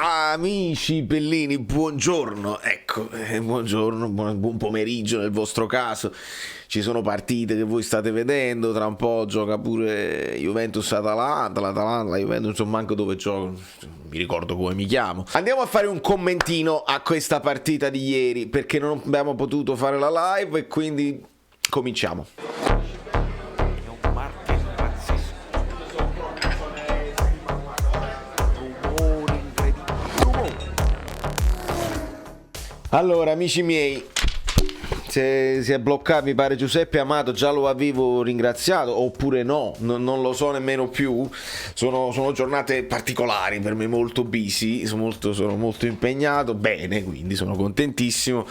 Amici bellini, buongiorno, ecco, buongiorno, buon pomeriggio nel vostro caso. Ci sono partite che voi state vedendo, tra un po' gioca pure Juventus-Atalanta, l'Atalanta, la Juventus, non so manco dove gioca, non mi ricordo come mi chiamo. Andiamo a fare un commentino a questa partita di ieri, perché non abbiamo potuto fare la live e quindi cominciamo. Allora, amici miei, si è bloccato, mi pare Giuseppe Amato, già lo avevo ringraziato, oppure no, non lo so nemmeno più. Sono giornate particolari per me, molto busy, sono molto impegnato, bene, quindi sono contentissimo.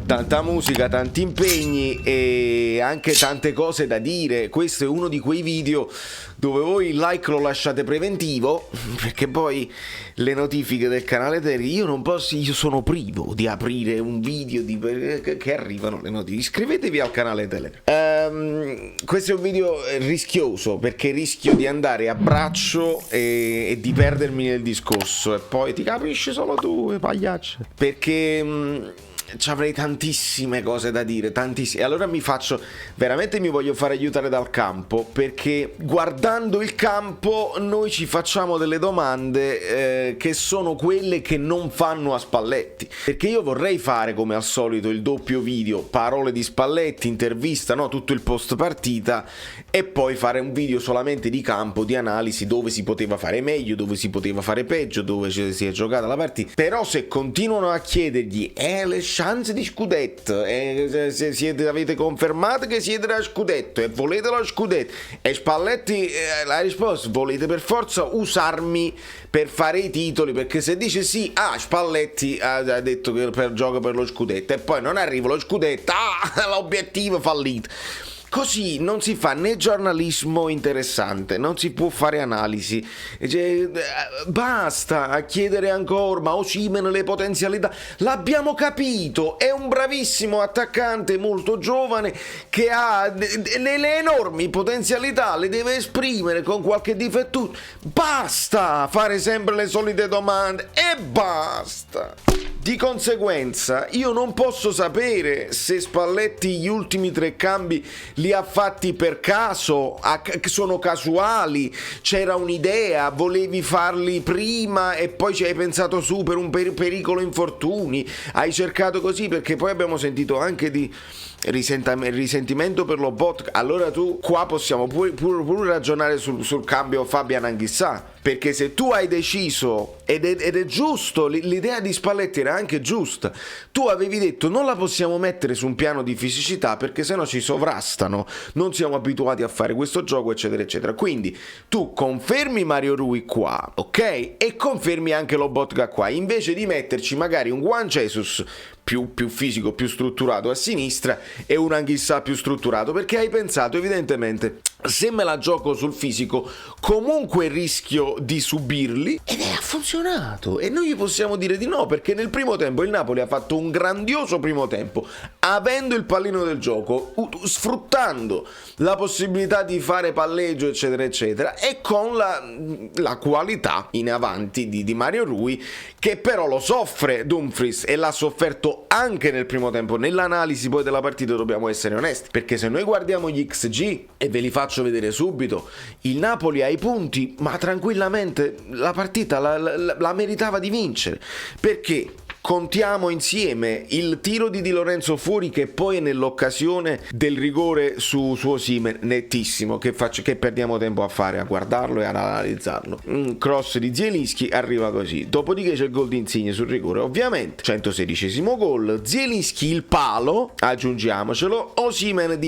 Tanta musica, tanti impegni e anche tante cose da dire. Questo è uno di quei video dove voi il like lo lasciate preventivo, perché poi le notifiche del canale Telegram, io non posso, io sono privo di aprire un video che arrivano le notifiche. Iscrivetevi al canale Telegram. Questo è un video rischioso, perché rischio di andare a braccio e di perdermi nel discorso, e poi ti capisci solo tu, pagliaccio, perché ci avrei tantissime cose da dire, tantissime. Allora veramente mi voglio fare aiutare dal campo, perché guardando il campo noi ci facciamo delle domande che sono quelle che non fanno a Spalletti, perché io vorrei fare come al solito il doppio video, parole di Spalletti, intervista, no, tutto il post partita, e poi fare un video solamente di campo, di analisi, dove si poteva fare meglio, dove si poteva fare peggio, dove si è giocata la partita. Però se continuano a chiedergli le chance di scudetto, se avete confermato che siete da scudetto e volete lo scudetto, e Spalletti la risposta: volete per forza usarmi per fare i titoli, perché se dice sì, Spalletti ha detto che gioca per lo scudetto e poi non arriva lo scudetto, l'obiettivo fallito. Così non si fa né giornalismo interessante, non si può fare analisi. Basta a chiedere ancora, ma Osimhen le potenzialità, l'abbiamo capito, è un bravissimo attaccante molto giovane che ha le enormi potenzialità, le deve esprimere con qualche difetto. Basta fare sempre le solite domande e basta. Di conseguenza io non posso sapere se Spalletti gli ultimi 3 cambi li ha fatti per caso, sono casuali, c'era un'idea, volevi farli prima e poi ci hai pensato su per un pericolo infortuni, hai cercato così, perché poi abbiamo sentito anche di risentimento per Lobotka. Allora tu qua possiamo pure ragionare sul cambio Fabian Anghissà, perché se tu hai deciso, ed è giusto, l'idea di Spalletti era anche giusta, tu avevi detto non la possiamo mettere su un piano di fisicità perché sennò ci sovrastano, non siamo abituati a fare questo gioco, eccetera eccetera. Quindi tu confermi Mario Rui qua, ok, e confermi anche Lobotka qua, invece di metterci magari un Juan Jesus più fisico, più strutturato a sinistra e un Anghissà più strutturato, perché hai pensato evidentemente: se me la gioco sul fisico comunque rischio di subirli, ed ha funzionato e noi gli possiamo dire di no, perché nel primo tempo il Napoli ha fatto un grandioso primo tempo, avendo il pallino del gioco, sfruttando la possibilità di fare palleggio eccetera eccetera, e con la qualità in avanti di Mario Rui, che però lo soffre Dumfries e l'ha sofferto anche nel primo tempo. Nell'analisi poi della partita dobbiamo essere onesti, perché se noi guardiamo gli XG, e ve li faccio vedere subito, il Napoli ha i punti, ma tranquillamente la partita la meritava di vincere, perché contiamo insieme il tiro di Di Lorenzo fuori, che poi è nell'occasione del rigore su Osimhen, nettissimo, che perdiamo tempo a fare, a guardarlo e ad analizzarlo. Un cross di Zielinski arriva così, dopodiché c'è il gol di Insigne sul rigore, ovviamente 116esimo gol, Zielinski il palo, aggiungiamocelo, Osimhen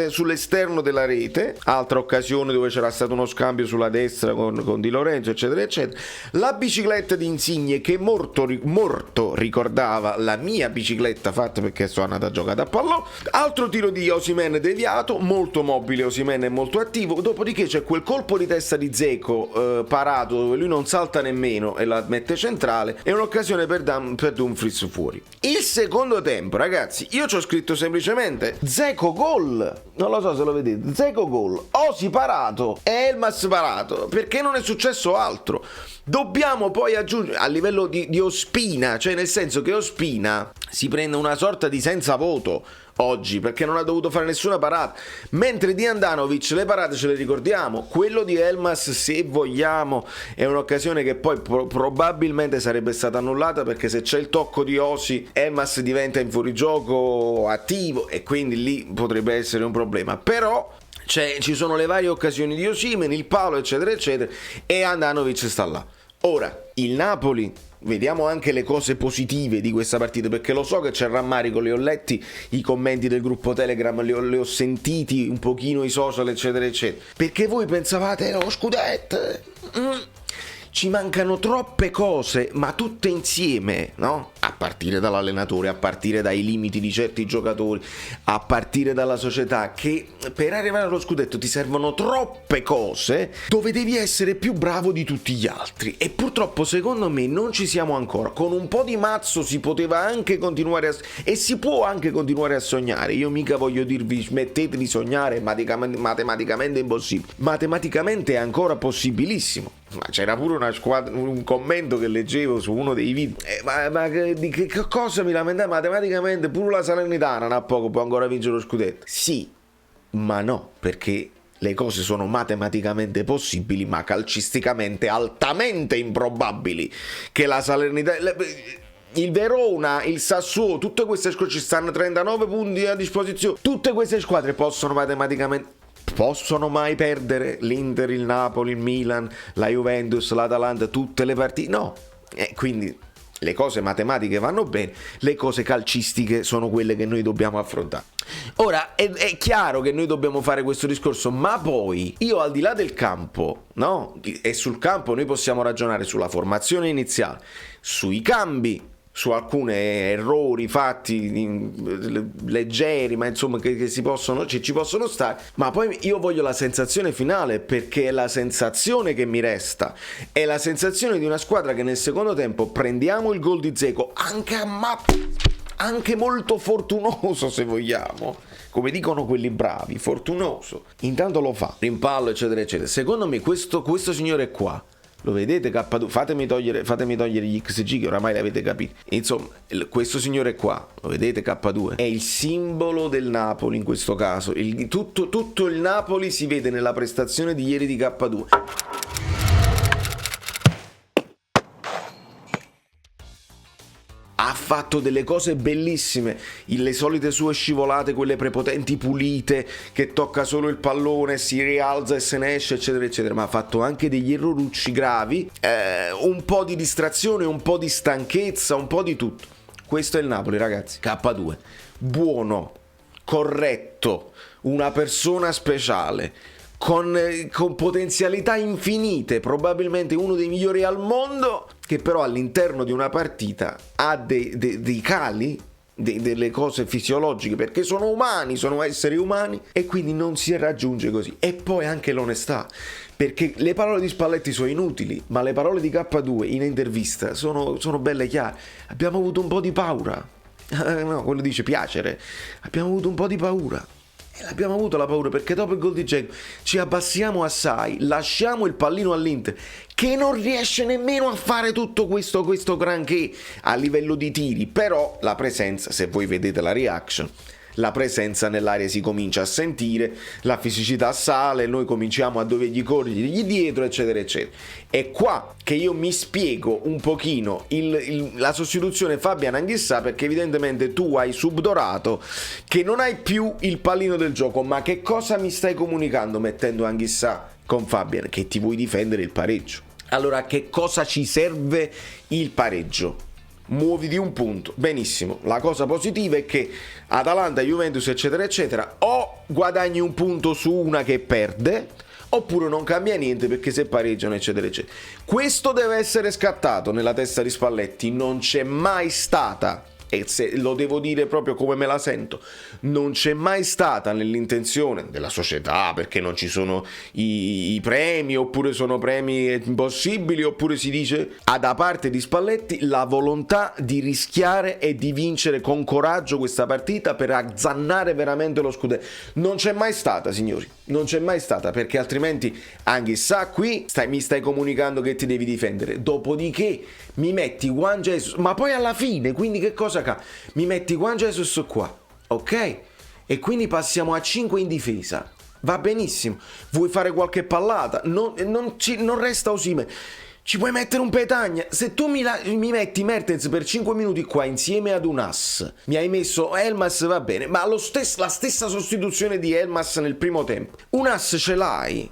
sull'esterno della rete, altra occasione dove c'era stato uno scambio sulla destra con Di Lorenzo eccetera eccetera, la bicicletta di Insigne che morto ricordava la mia bicicletta fatta perché sono andata a giocare a pallone, altro tiro di Osimhen deviato, molto mobile Osimhen, è molto attivo, dopodiché c'è quel colpo di testa di Dzeko parato dove lui non salta nemmeno e la mette centrale, e un'occasione per Dumfries fuori. Il secondo tempo, ragazzi, io ci ho scritto semplicemente Dzeko gol, non lo so se lo vedete, Dzeko gol, Osi parato e Elmas parato, perché non è successo altro. Dobbiamo poi aggiungere a livello di Ospina, cioè nel senso che Ospina si prende una sorta di senza voto oggi perché non ha dovuto fare nessuna parata, mentre di Handanovic le parate ce le ricordiamo. Quello di Elmas, se vogliamo, è un'occasione che poi probabilmente sarebbe stata annullata, perché se c'è il tocco di Osi Elmas diventa in fuorigioco attivo e quindi lì potrebbe essere un problema. Però ci sono le varie occasioni di Osimhen, il palo eccetera eccetera, e Handanovic sta là. Ora il Napoli, vediamo anche le cose positive di questa partita, perché lo so che c'è rammarico, li ho letti i commenti del gruppo Telegram, li ho sentiti un pochino i social eccetera eccetera, perché voi pensavate lo scudetto, ci mancano troppe cose, ma tutte insieme, no? A partire dall'allenatore, a partire dai limiti di certi giocatori, a partire dalla società, che per arrivare allo scudetto ti servono troppe cose dove devi essere più bravo di tutti gli altri, e purtroppo secondo me non ci siamo ancora. Con un po' di mazzo si poteva anche continuare e si può anche continuare a sognare. Io mica voglio dirvi smettete di sognare, matematicamente è impossibile, matematicamente è ancora possibilissimo. Ma c'era pure una squadra, un commento che leggevo su uno dei video, ma di che cosa mi lamentavo? Matematicamente pure la Salernitana a poco può ancora vincere lo scudetto. Sì, ma no, perché le cose sono matematicamente possibili, ma calcisticamente altamente improbabili. Che la Salernitana, il Verona, il Sassuolo, tutte queste squadre, ci stanno 39 punti a disposizione, tutte queste squadre possono mai perdere? L'Inter, il Napoli, il Milan, la Juventus, l'Atalanta, tutte le partite? No. Quindi le cose matematiche vanno bene, le cose calcistiche sono quelle che noi dobbiamo affrontare. Ora è chiaro che noi dobbiamo fare questo discorso, ma poi io, al di là del campo, no? E sul campo noi possiamo ragionare sulla formazione iniziale, sui cambi, su alcuni errori fatti leggeri, ma insomma che ci possono stare. Ma poi io voglio la sensazione finale, perché è la sensazione che mi resta, è la sensazione di una squadra che nel secondo tempo prendiamo il gol di Dzeko, anche molto fortunoso, se vogliamo, come dicono quelli bravi, fortunoso, intanto lo fa, rimpallo eccetera eccetera. Secondo me questo signore qua, lo vedete K2? Fatemi togliere gli XG, che oramai l'avete capito. Insomma, questo signore qua, lo vedete K2? È il simbolo del Napoli in questo caso. Tutto il Napoli si vede nella prestazione di ieri di K2. Ha fatto delle cose bellissime, le solite sue scivolate, quelle prepotenti pulite, che tocca solo il pallone, si rialza e se ne esce eccetera eccetera, ma ha fatto anche degli errorucci gravi, un po' di distrazione, un po' di stanchezza, un po' di tutto. Questo è il Napoli, ragazzi. K2, buono, corretto, una persona speciale, con potenzialità infinite, probabilmente uno dei migliori al mondo, che però all'interno di una partita ha dei cali, delle cose fisiologiche, perché sono umani, sono esseri umani, e quindi non si raggiunge così. E poi anche l'onestà, perché le parole di Spalletti sono inutili, ma le parole di K2 in intervista sono belle chiare. Abbiamo avuto un po' di paura, no, quello dice piacere, abbiamo avuto un po' di paura. E l'abbiamo avuto la paura, perché dopo il gol di Dzeko ci abbassiamo assai, lasciamo il pallino all'Inter, che non riesce nemmeno a fare tutto questo granché a livello di tiri. Però la presenza, se voi vedete la reaction, la presenza nell'area si comincia a sentire, la fisicità sale, noi cominciamo a dovergli corrergli dietro eccetera eccetera. È qua che io mi spiego un pochino la sostituzione Fabian Anghissà, perché evidentemente tu hai subdorato che non hai più il pallino del gioco. Ma che cosa mi stai comunicando mettendo Anghissà con Fabian? Che ti vuoi difendere il pareggio. Allora, che cosa ci serve il pareggio? Muovi di un punto, benissimo. La cosa positiva è che Atalanta, Juventus eccetera eccetera, o guadagni un punto su una che perde, oppure non cambia niente, perché se pareggiano eccetera eccetera. Questo deve essere scattato nella testa di Spalletti. Non c'è mai stata e se lo devo dire proprio come me la sento, non c'è mai stata nell'intenzione della società, perché non ci sono i premi, oppure sono premi impossibili, oppure si dice da parte di Spalletti la volontà di rischiare e di vincere con coraggio questa partita per azzannare veramente lo scudetto. Non c'è mai stata, signori, non c'è mai stata, perché altrimenti Anghissà qui mi stai comunicando che ti devi difendere, dopodiché mi metti Juan Jesus, ma poi alla fine, quindi che cosa ca? Mi metti Juan Jesus qua, ok? E quindi passiamo a 5 in difesa, va benissimo. Vuoi fare qualche pallata? Non resta Osimhen. Ci puoi mettere un Petagna. Se tu mi metti Mertens per 5 minuti qua insieme ad un ass, mi hai messo Elmas, va bene, ma la stessa sostituzione di Elmas nel primo tempo, un ass ce l'hai.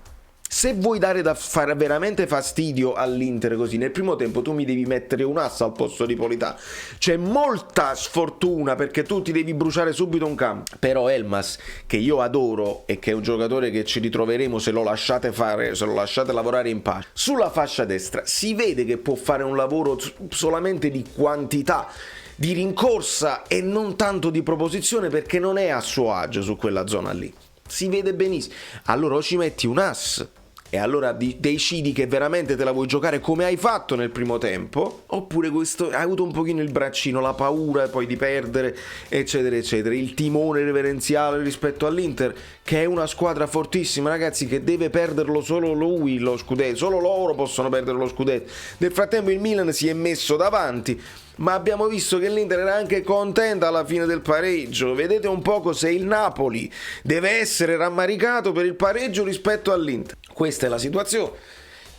Se vuoi dare da fare veramente fastidio all'Inter così, nel primo tempo tu mi devi mettere un ass al posto di Politano. C'è molta sfortuna perché tu ti devi bruciare subito un campo. Però Elmas, che io adoro e che è un giocatore che ci ritroveremo se lo lasciate fare, se lo lasciate lavorare in pace, sulla fascia destra si vede che può fare un lavoro solamente di quantità, di rincorsa e non tanto di proposizione, perché non è a suo agio su quella zona lì. Si vede benissimo. Allora o ci metti un ass e allora decidi che veramente te la vuoi giocare come hai fatto nel primo tempo, oppure hai avuto un pochino il braccino, la paura poi di perdere, eccetera eccetera, il timone reverenziale rispetto all'Inter, che è una squadra fortissima, ragazzi, che deve perderlo solo lui lo scudetto, solo loro possono perdere lo scudetto. Nel frattempo il Milan si è messo davanti, ma abbiamo visto che l'Inter era anche contenta alla fine del pareggio. Vedete un poco se il Napoli deve essere rammaricato per il pareggio rispetto all'Inter. Questa è la situazione,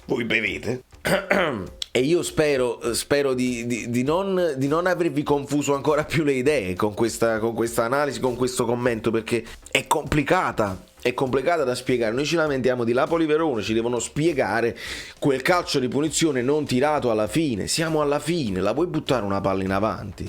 voi bevete. E io spero di non avervi confuso ancora più le idee con questa analisi, con questo commento, perché è complicata da spiegare. Noi ci lamentiamo di Napoli-Verona, ci devono spiegare quel calcio di punizione non tirato alla fine. Siamo alla fine, la vuoi buttare una palla in avanti?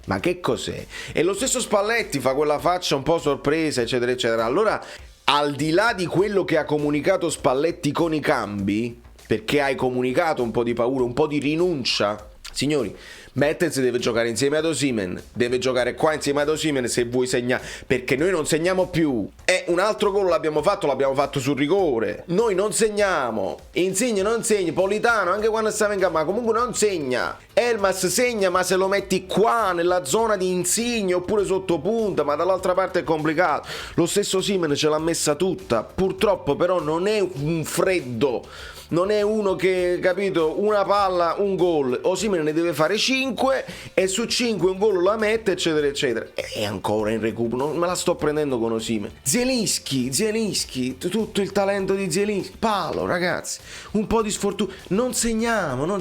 Ma che cos'è? E lo stesso Spalletti fa quella faccia un po' sorpresa, eccetera eccetera. Allora, al di là di quello che ha comunicato Spalletti con i cambi, perché hai comunicato un po' di paura, un po' di rinuncia, signori, Mertens deve giocare insieme ad Osimhen, deve giocare qua insieme ad Osimhen se vuoi segnare, perché noi non segniamo più. E un altro gol l'abbiamo fatto sul rigore. Noi non segniamo, Insigne non segna, Politano anche quando stava in campo, ma comunque non segna. Elmas segna, ma se lo metti qua nella zona di Insigne oppure sotto punta, ma dall'altra parte è complicato. Lo stesso Osimhen ce l'ha messa tutta, purtroppo però non è un freddo, non è uno che, capito, una palla, un gol. Osimhen ne deve fare 5 e su 5 un gol la mette, eccetera eccetera. E ancora in recupero, non me la sto prendendo con Osimhen. Zielinski, tutto il talento di Zielinski, palo, ragazzi, un po' di sfortuna, non segniamo.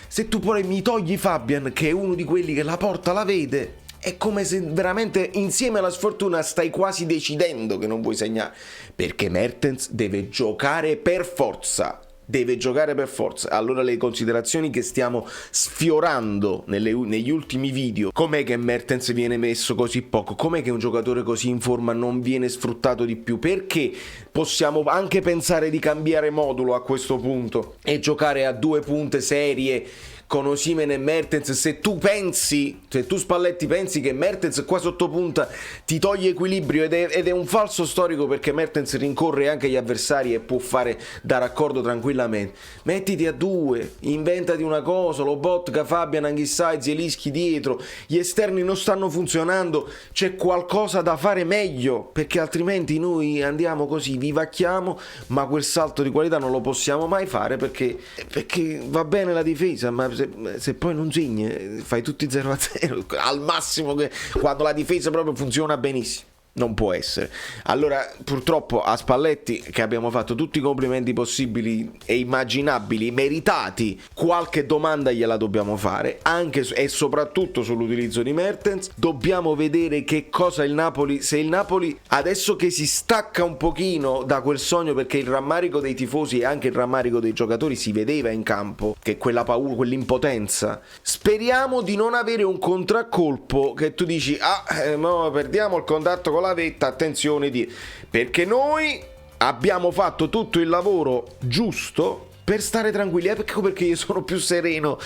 Se tu poi mi togli Fabian, che è uno di quelli che la porta la vede, è come se veramente insieme alla sfortuna stai quasi decidendo che non vuoi segnare, perché Mertens deve giocare per forza. Allora le considerazioni che stiamo sfiorando negli ultimi video, com'è che Mertens viene messo così poco, com'è che un giocatore così in forma non viene sfruttato di più, perché possiamo anche pensare di cambiare modulo a questo punto e giocare a 2 punte serie con Osimhen e Mertens. Se tu Spalletti pensi che Mertens qua sotto punta ti toglie equilibrio, ed è un falso storico, perché Mertens rincorre anche gli avversari e può fare da raccordo tranquillamente. Mettiti a 2, inventati una cosa, Lobotka, Fabian, Anghissà e Zielinski dietro, gli esterni non stanno funzionando, c'è qualcosa da fare meglio, perché altrimenti noi andiamo così, vivacchiamo, ma quel salto di qualità non lo possiamo mai fare, perché va bene la difesa, ma se poi non segni fai tutti 0-0 al massimo, che quando la difesa proprio funziona benissimo. Non può essere. Allora, purtroppo a Spalletti, che abbiamo fatto tutti i complimenti possibili e immaginabili, meritati, qualche domanda gliela dobbiamo fare, anche e soprattutto sull'utilizzo di Mertens. Dobbiamo vedere che cosa il Napoli, se il Napoli adesso che si stacca un pochino da quel sogno, perché il rammarico dei tifosi e anche il rammarico dei giocatori si vedeva in campo, che quella paura, quell'impotenza. Speriamo di non avere un contraccolpo che tu dici no, perdiamo il contatto con la vetta, attenzione, perché noi abbiamo fatto tutto il lavoro giusto per stare tranquilli. Ecco perché io sono più sereno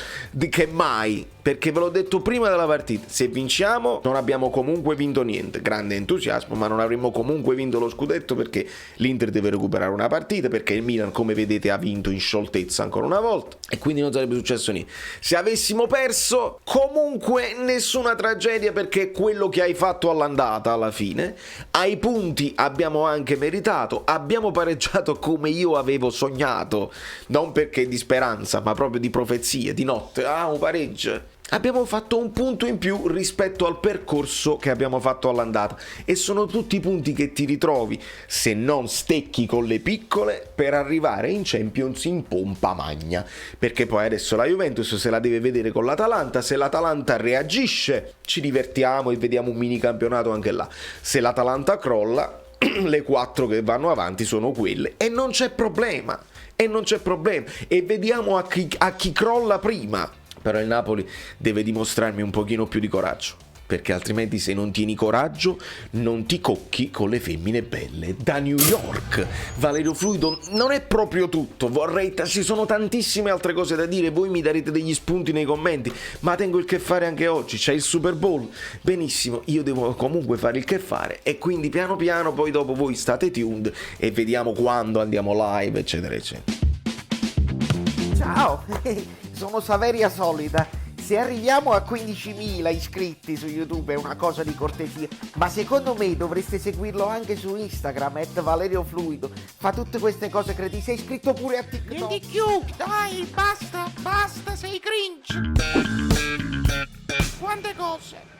che mai, perché ve l'ho detto prima della partita, se vinciamo non abbiamo comunque vinto niente, grande entusiasmo, ma non avremmo comunque vinto lo scudetto, perché l'Inter deve recuperare una partita, perché il Milan, come vedete, ha vinto in scioltezza ancora una volta, e quindi non sarebbe successo niente. Se avessimo perso, comunque nessuna tragedia, perché quello che hai fatto all'andata, alla fine, ai punti abbiamo anche meritato, abbiamo pareggiato come io avevo sognato, non perché di speranza, ma proprio di profezia, di notte. Un pareggio. Abbiamo fatto un punto in più rispetto al percorso che abbiamo fatto all'andata, e sono tutti punti che ti ritrovi, se non stecchi con le piccole, per arrivare in Champions in pompa magna, perché poi adesso la Juventus se la deve vedere con l'Atalanta. Se l'Atalanta reagisce, ci divertiamo e vediamo un mini campionato anche là. Se l'Atalanta crolla, le 4 che vanno avanti sono quelle, e non c'è problema, e vediamo a chi crolla prima. Però il Napoli deve dimostrarmi un pochino più di coraggio, perché altrimenti, se non tieni coraggio, non ti cocchi con le femmine belle da New York. Valerio Fluido non è proprio tutto, ci sono tantissime altre cose da dire, voi mi darete degli spunti nei commenti, ma tengo il che fare anche oggi, c'è il Super Bowl, benissimo, io devo comunque fare il che fare, e quindi piano piano poi dopo voi state tuned e vediamo quando andiamo live, eccetera eccetera. Ciao, sono Saveria Solida. Se arriviamo a 15.000 iscritti su YouTube è una cosa di cortesia, ma secondo me dovreste seguirlo anche su Instagram, @ValerioFluido. Fa tutte queste cose cretine. Sei iscritto pure a TikTok. Niente più, dai, basta, sei cringe. Quante cose.